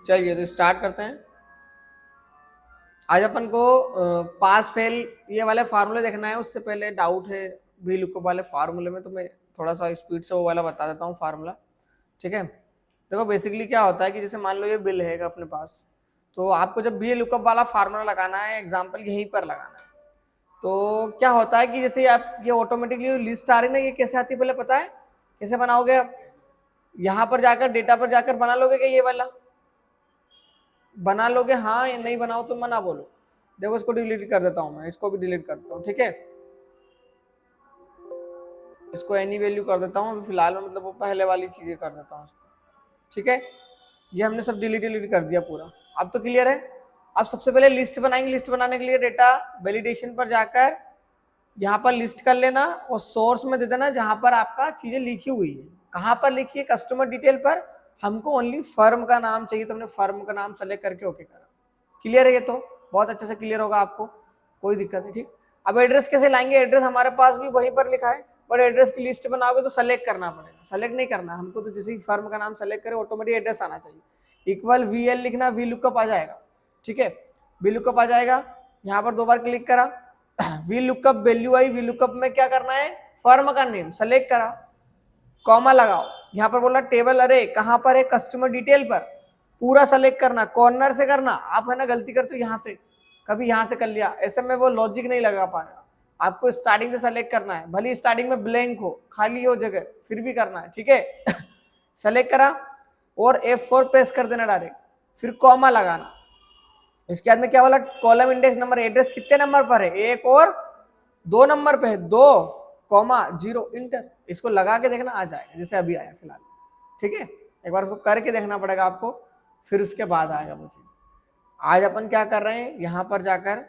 चलिए तो स्टार्ट करते हैं। आज अपन को पास फेल ये वाले फार्मूले देखना है। उससे पहले डाउट है वी लुकअप वाले फार्मूले में, तो मैं थोड़ा सा स्पीड से वो वाला बता देता हूँ फार्मूला। ठीक है, देखो बेसिकली क्या होता है कि जैसे मान लो ये बिल है अपने पास, तो आपको जब वी लुकअप वाला फार्मूला लगाना है, एग्जाम्पल यहीं पर लगाना है, तो क्या होता है कि जैसे आप ये ऑटोमेटिकली लिस्ट आ रही ना, ये कैसे आती है पहले पता है? कैसे बनाओगे आप? यहाँ पर जाकर डेटा पर जाकर बना लोगे क्या? ये वाला बना लोगे? हाँ या नहीं बनाओ तो मना बोलो। देखो इसको डिलीट कर देता हूं मैं, इसको भी डिलीट कर देता हूँ। ठीक है, इसको एनी वैल्यू कर देता हूँ अभी फिलहाल में, मतलब वो पहले वाली चीजें कर देता हूँ इसको। ठीक है, ये हमने सब डिलीट कर दिया पूरा। अब तो क्लियर है। अब सबसे पहले लिस्ट बनाएंगे। लिस्ट बनाने के लिए डेटा वैलिडेशन पर जाकर यहाँ पर लिस्ट कर लेना और सोर्स में दे देना जहां पर आपका चीजें लिखी हुई है। कहां पर लिखी है? कस्टमर डिटेल पर। हमको ओनली फर्म का नाम चाहिए, तो हमने फर्म का नाम सेलेक्ट करके ओके करा। क्लियर है? ये तो बहुत अच्छे से क्लियर होगा आपको, कोई दिक्कत नहीं। ठीक, अब एड्रेस कैसे लाएंगे? एड्रेस हमारे पास भी वहीं पर लिखा है, बट एड्रेस की लिस्ट बनाओगे तो सेलेक्ट करना पड़ेगा। सेलेक्ट नहीं करना हमको, तो जैसे ही फर्म का नाम सेलेक्ट करे ऑटोमेटिक एड्रेस आना चाहिए। इक्वल वीएल लिखना, वी लुकअप आ जाएगा। ठीक है, वी लुकअप आ जाएगा। यहाँ पर 2 बार क्लिक करा, वी लुकअप वैल्यू आई। वी लुकअप में क्या करना है? फर्म का नेम सेलेक्ट करा, कॉमा लगाओ। यहाँ पर बोला टेबल अरे कहां पर है? कस्टमर डिटेल पर। पूरा सेलेक्ट करना, कॉर्नर से करना। आप है ना गलती करते हो यहाँ से, कभी यहाँ से कर लिया, ऐसे में वो लॉजिक नहीं लगा पाएगा। आपको स्टार्टिंग से सेलेक्ट करना है, भले स्टार्टिंग में ब्लैंक हो, खाली हो जगह, फिर भी करना है। ठीक है सेलेक्ट करा और F4 प्रेस कर देना डायरेक्ट, फिर कॉमा लगाना। इसके बाद में क्या बोला? कॉलम इंडेक्स नंबर, एड्रेस कितने नंबर पर है? 1 और 2 नंबर पे है, 2 कॉमा 0 इंटर। इसको लगा के देखना आ जाएगा जैसे अभी आया फिलहाल। ठीक है, एक बार उसको करके देखना पड़ेगा आपको, फिर उसके बाद आएगा वो चीज। आज अपन क्या कर रहे हैं, यहां पर जाकर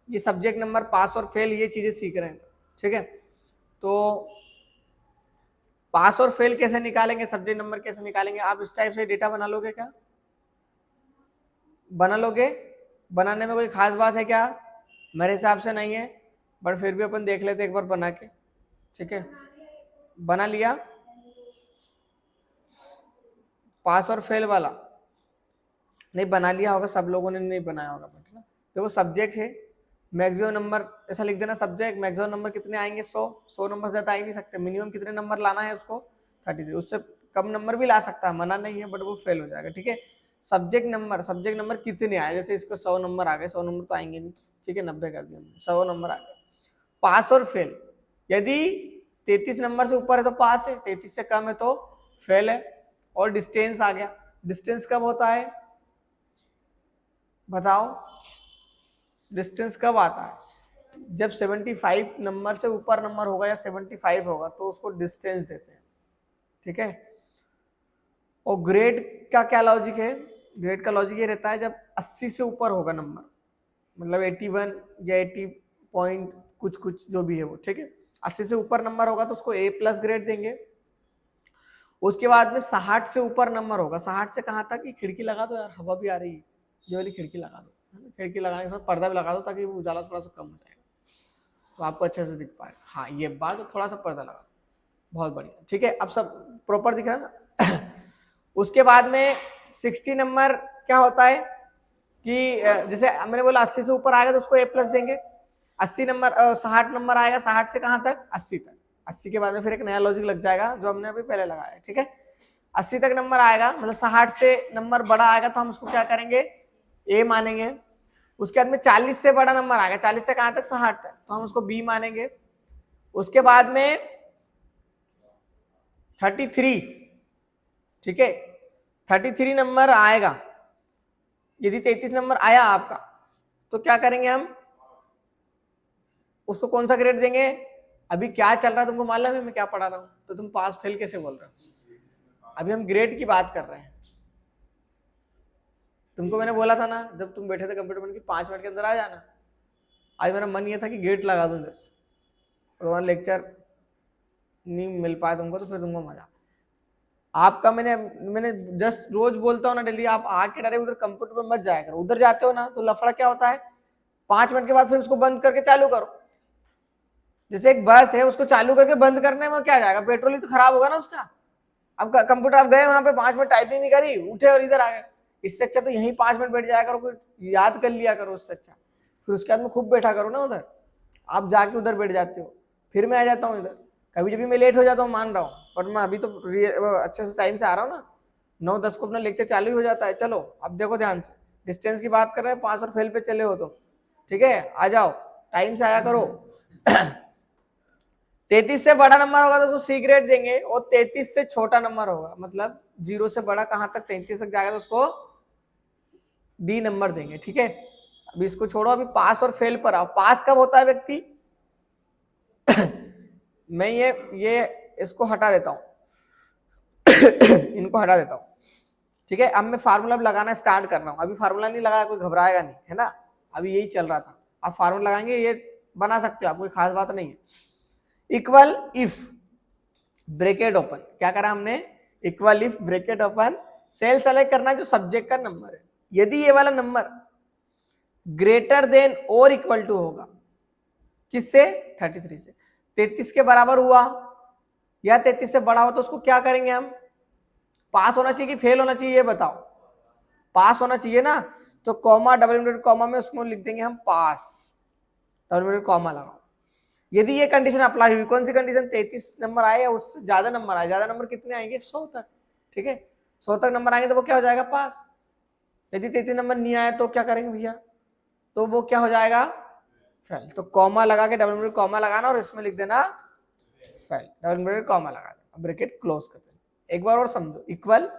ये सब्जेक्ट नंबर, पास और फेल, ये चीजें सीख रहे हैं। ठीक है, तो पास और फेल कैसे निकालेंगे, सब्जेक्ट नंबर कैसे निकालेंगे, आप इस टाइप से डेटा बना लोगे क्या? बना लोगे? बनाने में कोई खास बात है क्या? मेरे हिसाब से नहीं है, बट फिर भी अपन देख लेते एक बार बना के। ठीक है, बना लिया पास और फेल वाला? नहीं बना लिया होगा, सब लोगों ने नहीं बनाया होगा। बट देखो सब्जेक्ट है, मैक्सिमम नंबर ऐसा लिख देना, सब्जेक्ट मैक्सिमम नंबर कितने आएंगे? 100 नंबर ज्यादा आ ही नहीं सकते। मिनिमम कितने नंबर लाना है उसको? 33। उससे कम नंबर भी ला सकता है, मना नहीं है, बट वो फेल हो जाएगा। ठीक है, सब्जेक्ट नंबर कितने आए? जैसे इसको 100 नंबर आ गए, 100 नंबर तो आएंगे नहीं। ठीक है, 90 कर दिया, 100 नंबर आ गए। पास और फेल, यदि 33 नंबर से ऊपर है तो पास है, 33 से कम है तो फेल है। और डिस्टेंस आ गया। डिस्टेंस कब होता है बताओ? डिस्टेंस कब आता है? जब 75 नंबर से ऊपर नंबर होगा या 75 होगा तो उसको डिस्टेंस देते हैं। ठीक है, और ग्रेड का क्या लॉजिक है? ग्रेड का लॉजिक ये रहता है जब 80 से ऊपर होगा नंबर, मतलब 81 या 80 पॉइंट कुछ कुछ जो भी है वो। ठीक है, 80 से ऊपर नंबर होगा तो उसको A+ ग्रेड देंगे। उसके बाद में 60 से ऊपर नंबर होगा, 60 से कहाँ तक? खिड़की लगा दो यार, हवा भी आ रही है, ये वाली खिड़की लगा दो। खिड़की लगाने के साथ पर्दा भी लगा दो ताकि वो उजाला थोड़ा सा कम हो जाएगा, तो आपको अच्छे से दिख पाए। हाँ ये बात, तो थोड़ा सा पर्दा लगा दो, बहुत बढ़िया। ठीक है, अब सब प्रॉपर दिख रहा है ना उसके बाद में 60 नंबर क्या होता है कि जैसे मैंने बोला 80 से ऊपर आएगा तो उसको A+ देंगे। 80 नंबर 60 नंबर आएगा, 60 से कहाँ तक? 80 तक। 80 के बाद में फिर एक नया लॉजिक लग जाएगा जो हमने अभी पहले लगाया। ठीक है, 80 तक नंबर आएगा, मतलब 60 से नंबर बड़ा आएगा तो हम उसको क्या करेंगे? A मानेंगे। उसके बाद में 40 से बड़ा नंबर आएगा, 40 से कहाँ तक? 60 तक, तो हम उसको B मानेंगे। उसके बाद में 33, ठीक है, 33 नंबर आएगा। यदि 33 नंबर आया आपका तो क्या करेंगे हम? उसको कौन सा ग्रेड देंगे? अभी क्या चल रहा है तुमको मालूम है मैं क्या पढ़ा रहा हूँ? तो तुम पास फेल कैसे बोल रहे हो? अभी हम ग्रेड की बात कर रहे हैं। तुमको मैंने बोला था ना जब तुम बैठे थे कंप्यूटर में कि 5 मिनट के अंदर आ जाना। आज मेरा मन ये था कि गेट लगा दूं इधर से, और वहां लेक्चर नहीं मिल पाया तुमको, तो फिर तुमको मजा आपका। मैंने जस्ट रोज बोलता हूँ ना डेली, आप आके डायरेक्ट उधर कंप्यूटर पे मत जाया करो। उधर जाते हो ना तो लफड़ा क्या होता है, 5 मिनट के बाद फिर उसको बंद करके चालू करो। जैसे एक बस है, उसको चालू करके बंद करने में क्या जाएगा? पेट्रोल ही तो खराब होगा ना उसका। अब कंप्यूटर आप गए वहां पे 5 मिनट टाइपिंग नहीं करी, उठे और इधर आ गए। इससे अच्छा तो यहीं 5 मिनट बैठ जाया करो, कोई याद कर लिया करो उससे अच्छा। फिर उसके बाद में खूब बैठा करो ना उधर, आप जाके उधर बैठ जाते हो, फिर मैं आ जाता हूँ इधर। कभी जब भी मैं लेट हो जाता हूँ मान रहा हूँ, बट मैं अभी तो अच्छे से टाइम से आ रहा हूँ ना, 9-10 को अपना लेक्चर चालू ही हो जाता है। चलो अब देखो ध्यान से, डिस्टेंस की बात कर रहे हैं, 5 और फेल पे चले हो तो ठीक है, आ जाओ टाइम से आया करो। 33 से बड़ा नंबर होगा तो उसको सी ग्रेड देंगे, और 33 से छोटा नंबर होगा, मतलब 0 से बड़ा कहां तक 33 तक जाएगा तो उसको डी नंबर देंगे। ठीक है, अभी इसको छोड़ो, अभी पास और फेल पर आओ। पास कब होता है व्यक्ति? मैं ये इसको हटा देता हूं, इनको हटा देता हूं। ठीक है, अब मैं फार्मूला लगाना स्टार्ट कर रहा हूं। अभी फार्मूला नहीं लगाया, कोई घबराएगा नहीं, है ना, अभी यही चल रहा था। आप फार्मूला लगाएंगे, ये बना सकते हो आप, कोई खास बात नहीं है। इक्वल इफ ब्रैकेट ओपन, क्या करा हमने, equal if bracket open, cell select करना है जो सब्जेक्ट का नंबर है। यदि ये वाला नंबर ग्रेटर देन और इक्वल टू होगा, किससे, 33 से, 33 के बराबर हुआ या 33 से बड़ा हो तो उसको क्या करेंगे हम, पास होना चाहिए कि फेल होना चाहिए, ये बताओ। पास होना चाहिए ना, तो कॉमा डबल इनवर्टेड कॉमा में उसमें लिख देंगे हम पास, डबल इनवर्टेड कॉमा लगाओ। यदि ये कंडीशन अप्लाई हुई, कौन सी कंडीशन, 33 नंबर आए या उससे ज्यादा नंबर आए, ज्यादा नंबर कितने आएंगे, 100 तक। ठीक है, 100 तक नंबर आएंगे तो वो क्या हो जाएगा, पास। यदि 33 नंबर नहीं आए तो क्या करेंगे भैया, तो वो क्या हो जाएगा, फेल। तो कॉमा लगा के, डबल इनवर्टेड कॉमा लगाना और इसमें लिख देना फेल, डबल इनवर्टेड कॉमा लगा देना, ब्रैकेट क्लोज कर देना। एक बार और समझो, equal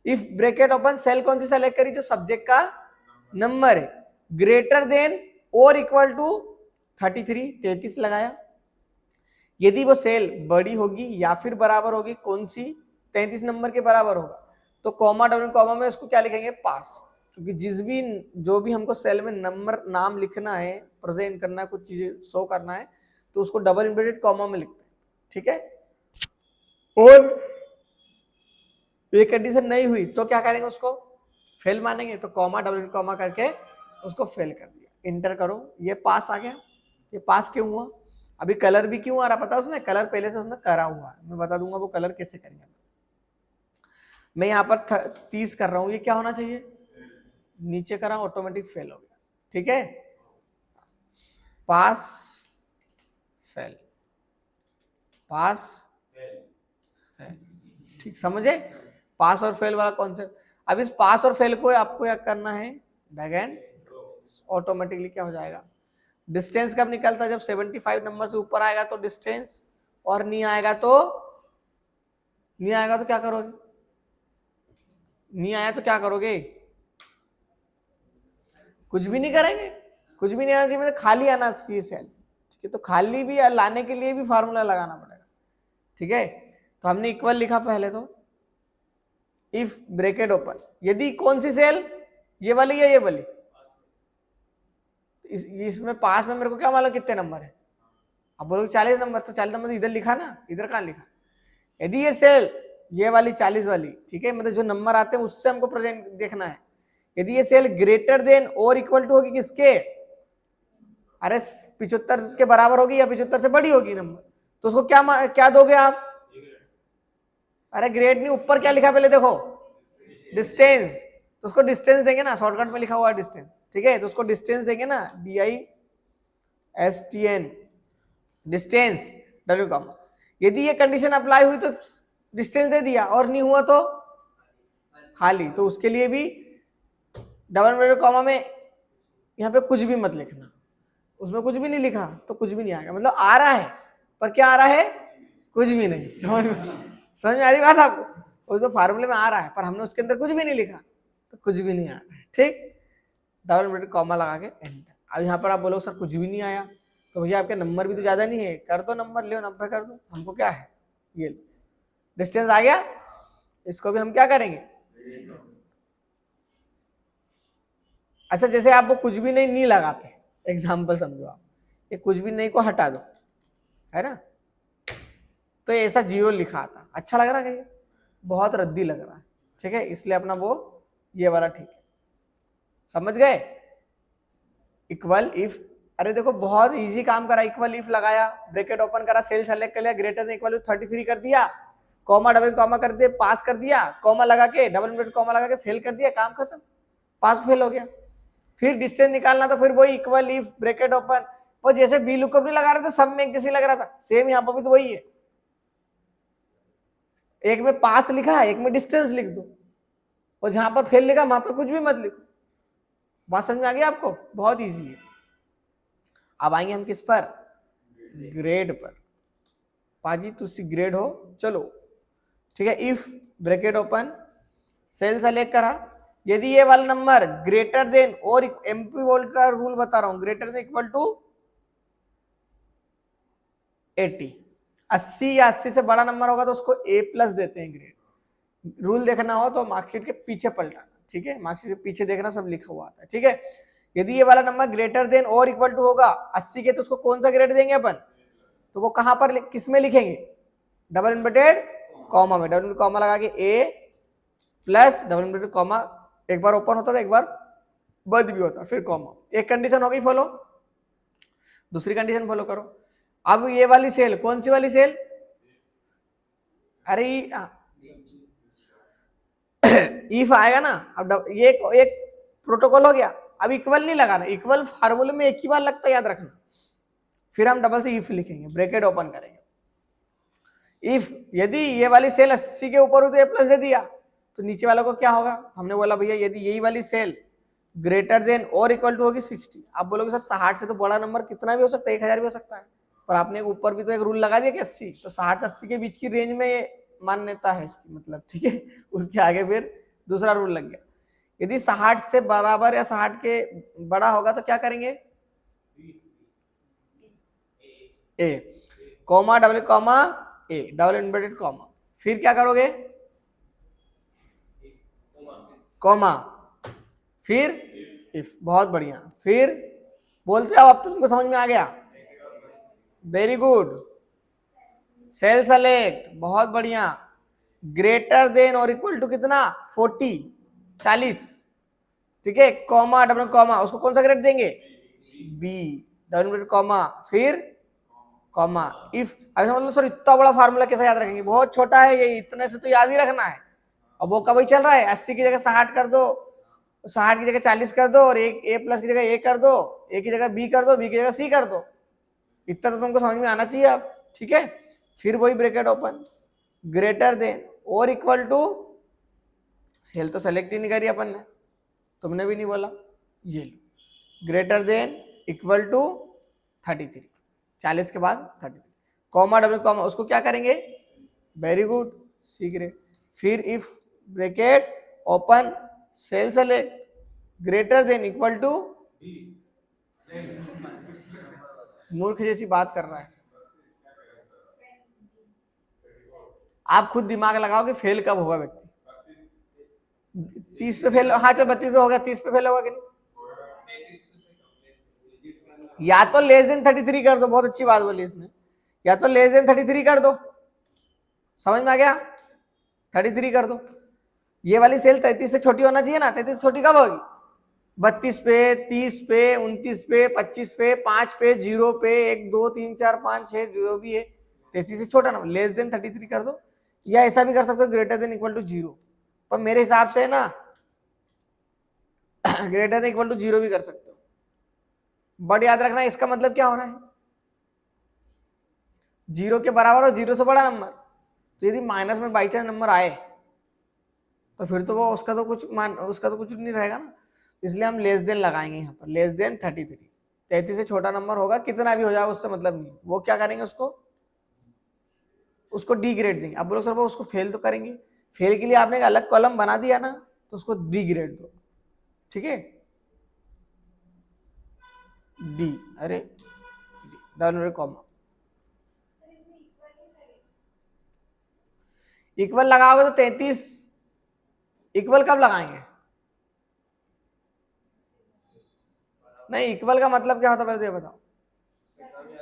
if bracket open, cell कौन सी सेलेक्ट करी, जो सब्जेक्ट का नंबर है, ग्रेटर देन और इक्वल टू 33 लगाया। यदि वो सेल बड़ी होगी या फिर बराबर होगी, कौन सी, 33 नंबर के बराबर होगा, तो कॉमा डबल कॉमा में उसको क्या लिखेंगे, पास। क्योंकि जो भी हमको सेल में नंबर नाम लिखना है, प्रेजेंट करना है, कुछ चीजें शो करना है, तो उसको डबल इन्वर्टेड कॉमा में लिखते हैं। ठीक है, और ये कंडीशन नहीं हुई तो क्या करेंगे, उसको फेल मानेंगे, तो कॉमा डबल कॉमा करके उसको फेल कर दिया, इंटर करो, ये पास आ गया। ये पास क्यों हुआ, अभी कलर भी क्यों आ रहा पता है, उसने कलर पहले से उसने करा हुआ है, मैं बता दूंगा वो कलर कैसे करेंगे। मैं यहाँ पर 30 कर रहा हूँ, ये क्या होना चाहिए, नीचे करा, ऑटोमेटिक फेल हो गया। ठीक है, पास फेल, पास फेल, ठीक समझे, पास और फेल वाला कॉन्सेप्ट। अब इस पास और फेल को आपको क्या करना है, ड्रैग एंड ऑटोमेटिकली क्या हो जाएगा। डिस्टेंस कब निकलता है, जब 75 नंबर से ऊपर आएगा तो डिस्टेंस, और नहीं आएगा तो क्या करोगे, नहीं आया तो क्या करोगे, कुछ भी नहीं करेंगे, कुछ भी नहीं आना चाहिए, मतलब खाली आना चाहिए सेल। ठीक है, तो खाली भी लाने के लिए भी फार्मूला लगाना पड़ेगा। ठीक है, तो हमने इक्वल लिखा पहले, तो इफ ब्रैकेट ओपन, यदि कौन सी सेल, ये वाली या ये वाली, इसमें पास में मेरे को क्या मालूम कितने नंबर है, अब बोलोगे 40 नंबर, तो 40 नंबर इधर लिखा ना, इधर कहाँ लिखा। यदि ये सेल, ये वाली 40 वाली, ठीक है, मतलब जो नंबर आते हैं उससे हमको प्रेजेंट देखना है। यदि ये सेल ग्रेटर देन और इक्वल टू होगी किसके, अरे 75 के बराबर होगी या 75 से बड़ी होगी नंबर, तो उसको क्या दोगे आप, अरे ग्रेड नहीं, ऊपर क्या लिखा पहले देखो, डिस्टेंस, तो उसको डिस्टेंस देंगे ना, शॉर्टकट में लिखा हुआ है डिस्टेंस। ठीक है, तो उसको डिस्टेंस देंगे ना, DISTN, डिस्टेंस डब्ल्यू कॉमा। यदि ये कंडीशन अप्लाई हुई तो डिस्टेंस दे दिया, और नहीं हुआ तो खाली, तो उसके लिए भी डबल इन्वर्टेड कॉमा में यहाँ पे कुछ भी मत लिखना, उसमें कुछ भी नहीं लिखा तो कुछ भी नहीं आएगा, मतलब आ रहा है पर क्या आ रहा है, कुछ भी नहीं। समझ में आ रही बात आपको, उसमें फार्मूले में आ रहा है पर हमने उसके अंदर कुछ भी नहीं लिखा तो कुछ भी नहीं आ रहा है। ठीक, डबल इन्वर्टेड कॉमा लगा के एंटर। अब यहाँ पर आप बोलो सर कुछ भी नहीं आया, तो भैया आपके नंबर भी तो ज्यादा नहीं है, कर दो नंबर, ले 90 कर दो, हमको क्या है, ये डिस्टेंस आ गया, इसको भी हम क्या करेंगे, अच्छा जैसे आप वो कुछ भी नहीं लगाते, एग्जाम्पल समझो आप, ये कुछ भी नहीं को हटा दो, है ना, तो ऐसा 0 लिखा आता, अच्छा लग रहा है क्या, बहुत रद्दी लग रहा है। ठीक है, इसलिए अपना वो ये वाला ठीक है, समझ गए। इक्वल इफ, अरे देखो बहुत इजी काम करा, इक्वल इफ लगाया, ब्रैकेट ओपन करा, सेल सेलेक्ट कर लिया, ग्रेटर देन इक्वल टू 33 कर दिया, कॉमा डबल कॉमा कर दिया, पास कर दिया, कॉमा लगा के डबल इन्वर्टेड कॉमा लगा के फेल कर दिया, काम खत्म, पास फेल हो गया। फिर डिस्टेंस निकालना तो फिर वही इक्वल इफ ब्रैकेट ओपन, वो जैसे बी लुकअप नहीं लगा रहे थे सब में एक जैसे लग रहा था, सेम यहाँ पर भी तो वही है, एक में पास लिखा है एक में डिस्टेंस लिख दो, और जहां पर फेल लिखा वहां पर कुछ भी मत लिखो। बात समझ में आ गई आपको? बहुत इजी है। अब आएंगे हम किस पर? ग्रेड पर। पाजी तुसी ग्रेड हो, चलो ठीक है। If bracket open, cell select करा, यदि ये वाला नंबर ग्रेटर देन और एमपी वोल्ट का रूल बता रहा हूं, ग्रेटर देन इक्वल टू 80, 80 या 80 से बड़ा नंबर होगा तो उसको ए प्लस देते हैं ग्रेड। रूल देखना हो तो मार्कशीट के पीछे पलटाना, ठीक है, मार्कशीट के पीछे देखना सब लिखा हुआ आता है, ठीक है। यदि ये वाला नंबर ग्रेटर देन और इक्वल टू होगा 80 के, तो उसको कौन सा ग्रेड देंगे अपन? तो वो कहां पर किस में लिखेंगे? डबल इन्वर्टेड कॉमा में, डबल इन्वर्टेड कॉमा लगा के ए प्लस डबल इन्वर्टेड कॉमा, एक बार ओपन होता था एक बार बंद भी होता, फिर कॉमा। एक कंडीशन हो गई फॉलो, दूसरी कंडीशन फॉलो करो। अब ये वाली सेल, कौन सी वाली सेल? अरे इफ आएगा ना, अब ये एक प्रोटोकॉल हो गया। अब इक्वल नहीं लगाना, इक्वल फार्मूले में एक ही बार लगता है, याद रखना। फिर हम डबल से इफ लिखेंगे, ब्रैकेट ओपन करेंगे। इफ यदि ये वाली सेल 80 के ऊपर हो तो ए प्लस दे दिया, तो नीचे वालों को क्या होगा? हमने बोला भैया यदि यही वाली सेल ग्रेटर देन और इक्वल टू होगी 60। आप बोलोगे सर 60 से तो बड़ा नंबर कितना भी हो सकता है, 1000 भी हो सकता है, पर आपने ऊपर भी तो एक रूल लगा दिया कि 80, तो 60 से 80 के बीच की रेंज में ये मान्यता है इसकी, मतलब ठीक है। उसके आगे फिर दूसरा रूल लग गया, यदि 60 से बराबर या 60 के बड़ा होगा तो क्या करेंगे? A comma double comma A double inverted comma, फिर क्या करोगे? कॉमा, फिर इफ। बहुत बढ़िया, फिर बोलते हो, अब तो तुमको समझ में आ गया, वेरी गुड। सेल सेलेक्ट, बहुत बढ़िया। ग्रेटर देन और इक्वल टू कितना? 40, 40, ठीक है। कॉमा डबल कॉमा, उसको कौन सा ग्रेड देंगे? बी डबल कॉमा, फिर कॉमा इफ। ऐसा मतलब सर इतना बड़ा फार्मूला कैसे याद रखेंगे? बहुत छोटा है ये, इतने से तो याद ही रखना है। अब वो कब ही चल रहा है, 80 की जगह 60 कर दो, 60 की जगह 40 कर दो, और एक ए प्लस की जगह ए कर दो, ए की जगह बी कर दो, बी की जगह सी कर दो। इतना तो तुमको समझ में आना चाहिए अब, ठीक है। फिर वही ब्रैकेट ओपन, ग्रेटर देन और इक्वल टू, सेल तो सेलेक्ट ही नहीं करी अपन ने, तुमने भी नहीं बोला, ये लो, ग्रेटर देन इक्वल टू 33, 40 के बाद 33, कॉमा डबल कॉमा, उसको क्या करेंगे? Very good, C grade. फिर if bracket open, cell select, greater than equal to, मूर्ख जैसी बात कर रहा है। आप खुद दिमाग लगाओ कि फेल कब होगा व्यक्ति। 30 पे फेल, हाँ चल 32 पे होगा, 30 पे फेल होगा कि नहीं? या तो लेस देन 33 कर दो, बहुत अच्छी बात बोली इसने, या तो लेस देन 33 कर दो, समझ में आ गया? 33 कर दो। ये वाली सेल 33 से छोटी होना चाहिए ना, 33 से छोटी कब होगी? 32 पे, 30 पे, 29 पे, 25 पे, 5 पे, 0 पे, 1 2 3 4 5 6 जो भी है, 33 से छोटा ना, लेस देन 33 कर दो, या ऐसा भी कर सकते हो ग्रेटर देन इक्वल टू 0, पर मेरे हिसाब से ना ग्रेटर देन इक्वल टू 0 भी कर सकते हो। बट याद रखना इसका मतलब क्या होना है? 0 के बराबर और 0 से बड़ा नंबर। तो यदि माइनस में बाई चांस नंबर आए तो फिर तो वो उसका तो कुछ नहीं रहेगा ना, इसलिए हम लेस देन लगाएंगे यहाँ पर, लेस देन 33। 33 से छोटा नंबर होगा, कितना भी हो जाए उससे मतलब नहीं। वो क्या करेंगे? उसको डी ग्रेड देंगे। अब बोलो सर वो उसको फेल तो करेंगे, फेल के लिए आपने एक अलग कॉलम बना दिया ना, तो उसको डी ग्रेड दो, ठीक है। डी, अरे डबल कॉमा, इक्वल लगाओगे तो 33, इक्वल कब लगाएंगे? नहीं, इक्वल का मतलब क्या होता है पहले ये बताओ।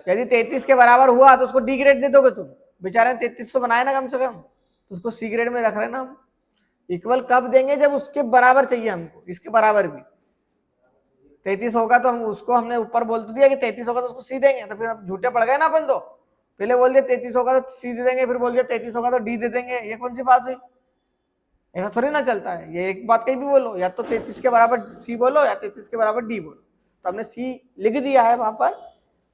यदि 33 के बराबर हुआ तो उसको डी ग्रेड दे दोगे तुम, बेचारे 33 तो बनाए ना कम से कम, तो उसको सी ग्रेड में रख रहे ना हम। इक्वल कब देंगे? जब उसके बराबर चाहिए हमको, इसके बराबर भी 33 होगा तो हम उसको, हमने ऊपर बोल तो दिया कि 33 होगा तो उसको सी देंगे, तो फिर अब झूठे पड़ गए ना अपन तो। पहले बोल दिया 33 होगा तो सी दे देंगे, फिर बोल दिया 33 होगा तो डी दे देंगे, ये कौन सी बात हुई? ऐसा थोड़ी ना चलता है, ये एक बात कहीं भी बोलो, या तो 33 के बराबर सी बोलो या 33 के बराबर डी बोलो। तो हमने सी लिख दिया है वहां पर,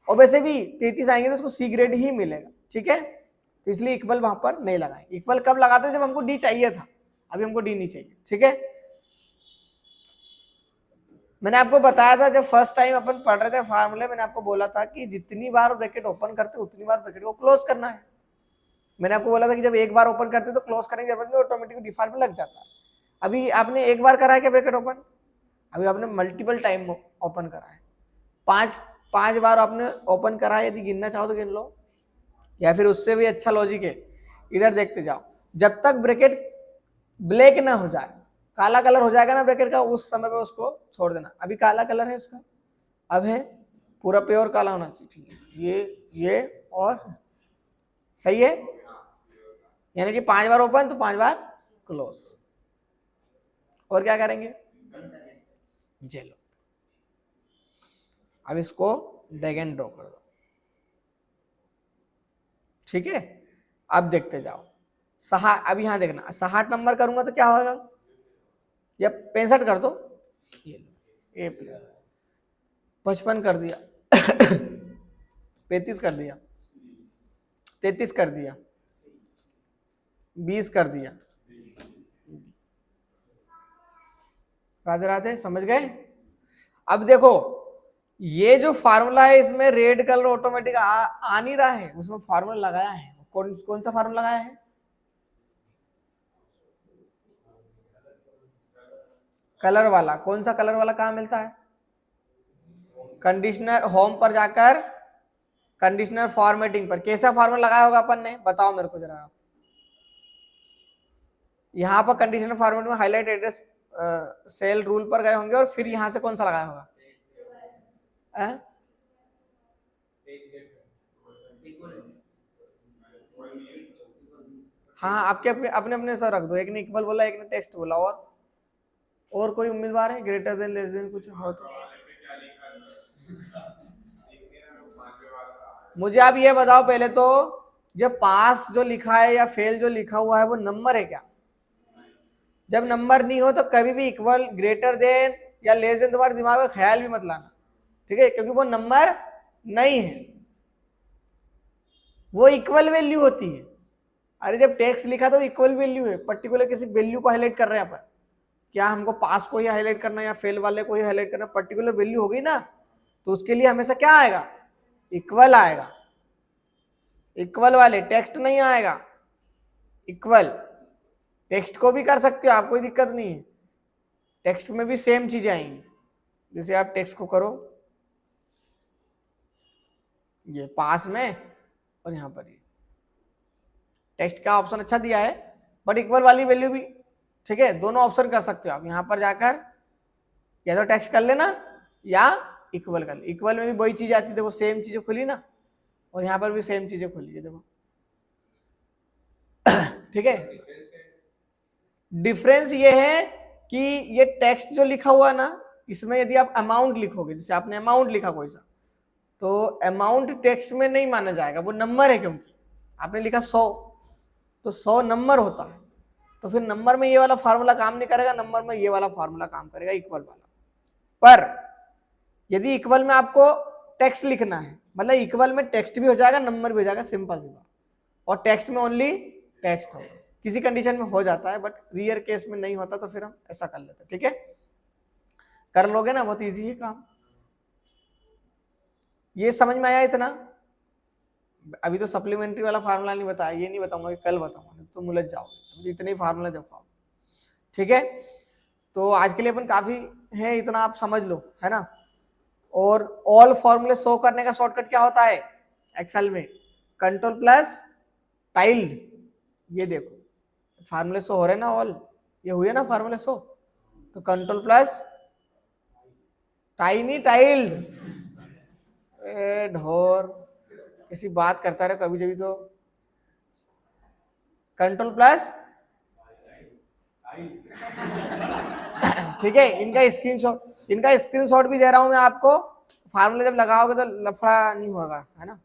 और वैसे भी 33 आएंगे तो उसको सी ग्रेड ही मिलेगा, ठीक है। तो इसलिए इक्वल वहां पर नहीं लगाए। इक्वल कब लगाते जब हमको डी चाहिए था, अभी हमको डी नहीं चाहिए, ठीक है। मैंने आपको बताया था जब फर्स्ट टाइम अपन पढ़ रहे थे फार्मूले, मैंने आपको बोला था कि जितनी बार ब्रैकेट ओपन करते उतनी बार ब्रैकेट को क्लोज करना है। मैंने आपको बोला था कि जब एक बार ओपन करते तो क्लोज करने की जरूरत नहीं, ऑटोमेटिक डिफॉल्ट में लग जाता है। अभी आपने एक बार करा है क्या ब्रैकेट ओपन? अभी आपने मल्टीपल टाइम ओपन करा है, पांच बार आपने ओपन करा है। यदि गिनना चाहो तो गिन लो, या फिर उससे भी अच्छा लॉजिक है, इधर देखते जाओ, जब तक ब्रैकेट ब्लैक ना हो जाए, काला कलर हो जाएगा ना ब्रैकेट का, उस समय पे उसको छोड़ देना। अभी काला कलर है उसका, अब है पूरा प्योर काला होना चाहिए, ठीक है। ये और सही है, यानी कि 5 बार ओपन तो 5 बार क्लोज। और क्या करेंगे? चलो अब इसको ड्रैग एंड ड्रॉप कर दो, ठीक है। अब देखते जाओ, अब यहां देखना 60 नंबर करूंगा तो क्या होगा, या 65 कर दो, ये लो ए प्लस 55 कर दिया 35 कर दिया, 33 कर दिया, 20 कर दिया। राधे राधे, समझ गए? अब देखो ये जो फार्मूला है इसमें रेड कलर ऑटोमेटिक आ नहीं रहा है, उसमें फार्मूला लगाया है। कौन सा फार्मूला लगाया है? कलर वाला। कौन सा कलर वाला कहाँ मिलता है? कंडीशनर होम पर जाकर कंडीशनर फॉर्मेटिंग पर। कैसा फार्मूला लगाया होगा अपन ने, बताओ मेरे को जरा आप। यहाँ पर कंडीशनर फॉर्मेट में हाईलाइट एड्रेस सेल रूल पर गए होंगे, और फिर यहां से कौन सा लगाया होगा? हाँ, आपके अपने अपने अपने से रख दो, एक ने इक्वल बोला, एक ने टेक्स्ट बोला। और कोई उम्मीदवार है? ग्रेटर देन लेस देन कुछ हो तो मुझे आप ये बताओ पहले तो, जब पास जो लिखा है या फेल जो लिखा हुआ है वो नंबर है क्या? जब नंबर नहीं हो तो कभी भी इक्वल, ग्रेटर देन या लेस देन तुम्हारे दिमाग में ख्याल भी मत लाना, ठीक है, क्योंकि वो नंबर नहीं है, वो इक्वल वैल्यू होती है। अरे जब टेक्स्ट लिखा तो इक्वल वैल्यू है, पर्टिकुलर किसी वैल्यू को हाईलाइट कर रहे हैं अपन। क्या हमको पास को ही हाईलाइट करना है या फेल वाले को ही हाईलाइट करना? पर्टिकुलर वैल्यू होगी ना, तो उसके लिए हमेशा क्या आएगा? इक्वल आएगा। इक्वल वाले टेक्स्ट नहीं आएगा, इक्वल। टेक्स्ट को भी कर सकते हो आप, कोई दिक्कत नहीं है, टेक्स्ट में भी सेम चीजें आएंगी। जैसे आप टेक्स्ट को करो ये पास में, और यहां पर ये टेक्स्ट का ऑप्शन अच्छा दिया है, बट इक्वल वाली वैल्यू भी, ठीक है, दोनों ऑप्शन कर सकते हो आप। यहां पर जाकर या तो टेक्स्ट कर लेना या इक्वल कर ले। इक्वल में भी वही चीज आती है, देखो सेम चीजें खुली ना, और यहां पर भी सेम चीजें खुली है, देखो ठीक है। डिफरेंस ये है कि ये टेक्स्ट जो लिखा हुआ ना, इसमें यदि आप अमाउंट लिखोगे, जैसे आपने अमाउंट लिखा कोई सा, तो अमाउंट टेक्स्ट में नहीं माना जाएगा, वो नंबर है। क्योंकि आपने लिखा 100, तो 100 नंबर होता है, तो फिर नंबर में ये वाला फार्मूला काम नहीं करेगा, नंबर में ये वाला फार्मूला काम करेगा, इक्वल वाला। पर यदि इक्वल में आपको टेक्स्ट लिखना है, मतलब इक्वल में टेक्स्ट भी हो जाएगा, नंबर भी हो जाएगा, सिंपल सी बात। और टेक्स्ट में ओनली टेक्स्ट होगा, किसी कंडीशन में हो जाता है, बट रियर केस में नहीं होता, तो फिर हम ऐसा कर लेते हैं, ठीक है। कर लोगे ना, बहुत इजी है काम। ये समझ में आया इतना? अभी तो सप्लीमेंट्री वाला फार्मूला नहीं बताया, ये नहीं बताऊंगा, कल बताऊंगा, तुम उलझ जाओगे। इतने ही फार्मूला देखो, ठीक है। तो आज के लिए अपन काफी है, इतना आप समझ लो, है ना। और ऑल फॉर्मूले शो करने का शॉर्टकट क्या होता है एक्सेल में? Control plus tiled. ये देखो फार्मूले शो हो रहे ना, ऑल ये हुए ना फार्मूले शो, तो कंट्रोल प्लस टाइनी टाइल्ड। ढोर ऐसी बात करता रहे कभी कभी, तो कंट्रोल प्लस ठीक है। इनका स्क्रीनशॉट भी दे रहा हूं मैं आपको। फार्मूले जब लगाओगे तो लफड़ा नहीं होगा, है ना।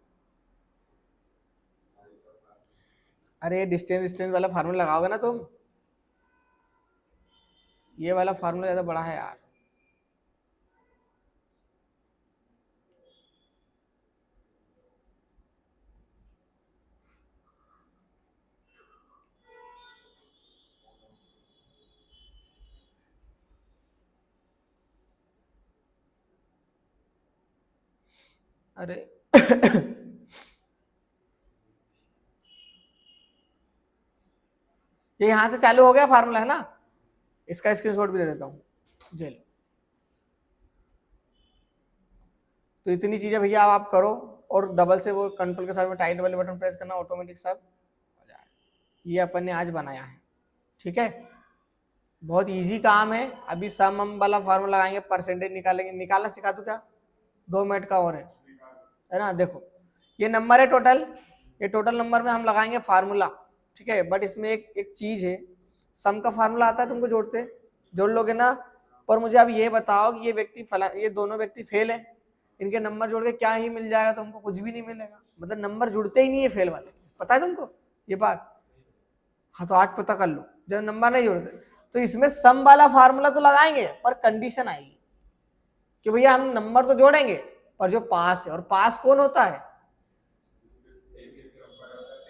अरे डिस्टेंस डिस्टेंस वाला फार्मूला लगाओगे ना तुम, ये वाला फार्मूला ज्यादा बड़ा है यार। अरे ये यहां से चालू हो गया फार्मूला है ना, इसका स्क्रीनशॉट भी दे देता हूं, जे लो। तो इतनी चीजें भैया आप करो, और डबल से वो कंट्रोल के साथ में टाइट वाले बटन प्रेस करना, ऑटोमेटिक सब हो जाएगा। ये अपन ने आज बनाया है, ठीक है, बहुत इजी काम है। अभी सम वाला फार्मूला लगाएंगे, परसेंटेज निकालेंगे, निकालना सिखा दूं क्या, 2 मिनट का और है ना। देखो ये नंबर है टोटल, ये टोटल नंबर में हम लगाएंगे फार्मूला, ठीक है, बट इसमें एक चीज है, सम का फार्मूला आता है तुमको जोड़ते, जोड़ लोगे ना, पर मुझे अब ये बताओ कि ये व्यक्ति ये दोनों व्यक्ति फेल है, इनके नंबर जोड़ के क्या ही मिल जाएगा तुमको, कुछ भी नहीं मिलेगा, मतलब नंबर जुड़ते ही नहीं है फेल वाले, पता है तुमको ये बात। हाँ तो आज पता कर लो, जब नंबर नहीं जुड़ते तो इसमें सम वाला फार्मूला तो लगाएंगे, पर कंडीशन आएगी कि भैया हम नंबर तो जोड़ेंगे, पर जो पास है, और पास कौन होता है,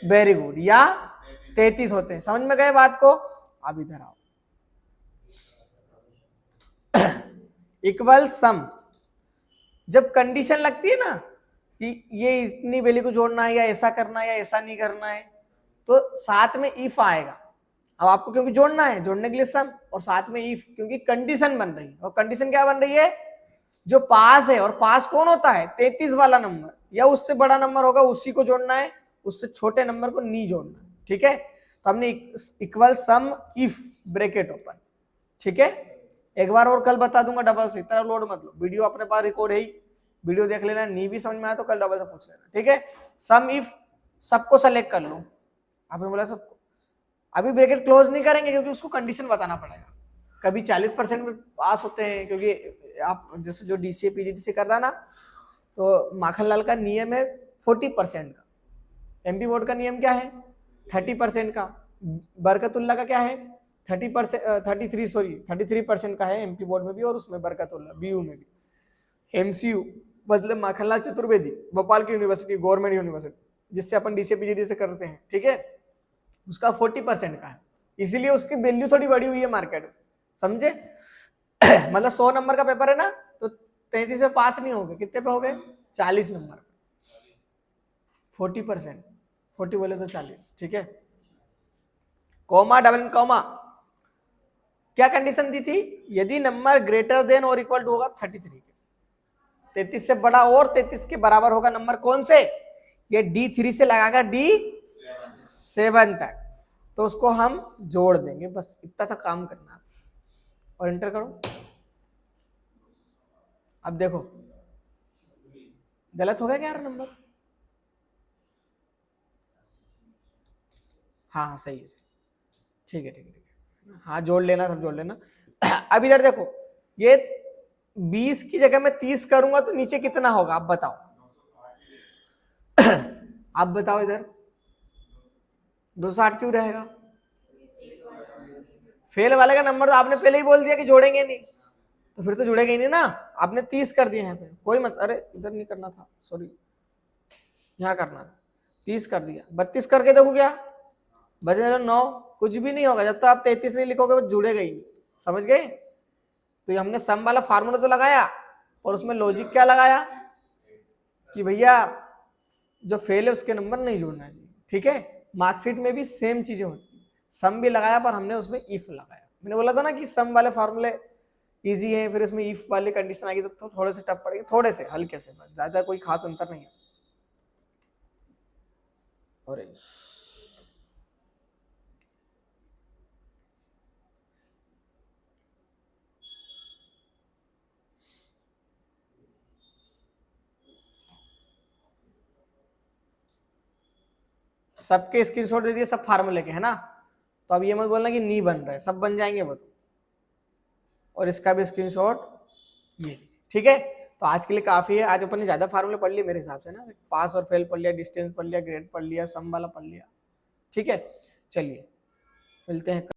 वेरी गुड, या 33 होते हैं। समझ में गए बात को। अब इधर आओ, इक्वल सम, जब कंडीशन लगती है ना कि ये इतनी वैल्यू को जोड़ना है, या ऐसा करना है, या ऐसा नहीं करना है, तो साथ में इफ आएगा। अब आपको क्योंकि जोड़ना है, जोड़ने के लिए सम, और साथ में इफ, क्योंकि कंडीशन बन रही है, और कंडीशन क्या बन रही है, जो पास है, और पास कौन होता है, 33 वाला नंबर, या उससे बड़ा नंबर होगा उसी को जोड़ना है, उससे छोटे नंबर को नहीं जोड़ना है, ठीक है। तो हमने equal some if bracket open, ठीक है। एक बार और कल बता दूंगा डबल से, इतना लोड मत लो, वीडियो अपने पास रिकॉर्ड है ही, वीडियो देख लेना, नहीं भी समझ में आया तो कल डबल से पूछ लेना, ठीक है। सम इफ सबको सेलेक्ट कर लो, आपने बोला सबको, अभी ब्रैकेट क्लोज नहीं करेंगे क्योंकि उसको कंडीशन बताना पड़ेगा। कभी 40% में पास होते हैं, क्योंकि आप जैसे जो डीसीए पीजीडी से कर रहा ना, तो माखनलाल का नियम है 40% का, एमपी बोर्ड का नियम क्या है 30% का, बरकतुल्ला का क्या है 33% का है एमपी बोर्ड में भी, और उसमें बरकतुल्ला बीयू में भी। एमसीयू मतलब माखनलाल चतुर्वेदी, भोपाल की यूनिवर्सिटी, गवर्नमेंट यूनिवर्सिटी, जिससे अपन डीसीए पीजीडी से करते हैं, ठीक है, उसका 40% का है, इसीलिए उसकी वैल्यू थोड़ी बड़ी हुई है मार्केट में, समझे। मतलब 100 नंबर का पेपर है ना, तो 33 में पास नहीं हो गए, कितने पे हो गए 40 नंबर, 40%, 40 बोले तो 40, ठीक है। कॉमा डबल कॉमा, क्या कंडीशन दी थी, यदि नंबर ग्रेटर देन और इक्वल टू होगा 33 के, 33 से बड़ा और 33 के बराबर होगा नंबर कौन से, ये D3 से लगाकर D7 तक, तो उसको हम जोड़ देंगे, बस इतना सा काम करना, और एंटर करो। अब देखो गलत हो गया क्या यार नंबर, हाँ सही है, ठीक है ठीक है ठीक है, हाँ जोड़ लेना, सब जोड़ लेना। अब इधर देखो, ये 20 की जगह मैं 30 करूंगा तो नीचे कितना होगा, आप बताओ। आप बताओ इधर 260 क्यों रहेगा, फेल वाले का नंबर तो आपने पहले ही बोल दिया कि जोड़ेंगे नहीं, तो फिर तो जुड़ेगा ही नहीं ना, आपने 30 कर दिया यहाँ पे, कोई मत, अरे इधर नहीं करना था, सॉरी, यहाँ करना था, 30 कर दिया, 32 करके देखो क्या बचे 9, कुछ भी नहीं होगा जब तक आप 33 नहीं लिखोगे, वो जुड़ेगा ही नहीं, समझ गए। तो ये हमने सम वाला फार्मूला तो लगाया, और उसमें लॉजिक क्या लगाया कि भैया जो फेल है उसके नंबर नहीं जोड़ना चाहिए, ठीक है। मार्कशीट में भी सेम चीजें होती है, सम भी लगाया पर हमने उसमें इफ लगाया, मैंने बोला था ना कि सम वाले फार्मूले इजी है, फिर उसमें इफ वाली कंडीशन आएगी तो थोड़े से टफ पड़ेगी, थोड़े से हल्के से, ज्यादा कोई खास अंतर नहीं है। और सबके स्क्रीनशॉट दे दिए, सब फार्मूले के है ना, तो अब ये मत बोलना कि नहीं बन रहा है, सब बन जाएंगे वो तो। और इसका भी स्क्रीनशॉट ये लीजिए, ठीक है। तो आज के लिए काफी है, आज अपन ने ज्यादा फार्मूले पढ़ लिए मेरे हिसाब से ना, पास और फेल पढ़ लिया, डिस्टेंस पढ़ लिया, ग्रेड पढ़ लिया, सम वाला पढ़ लिया, ठीक है, चलिए मिलते हैं।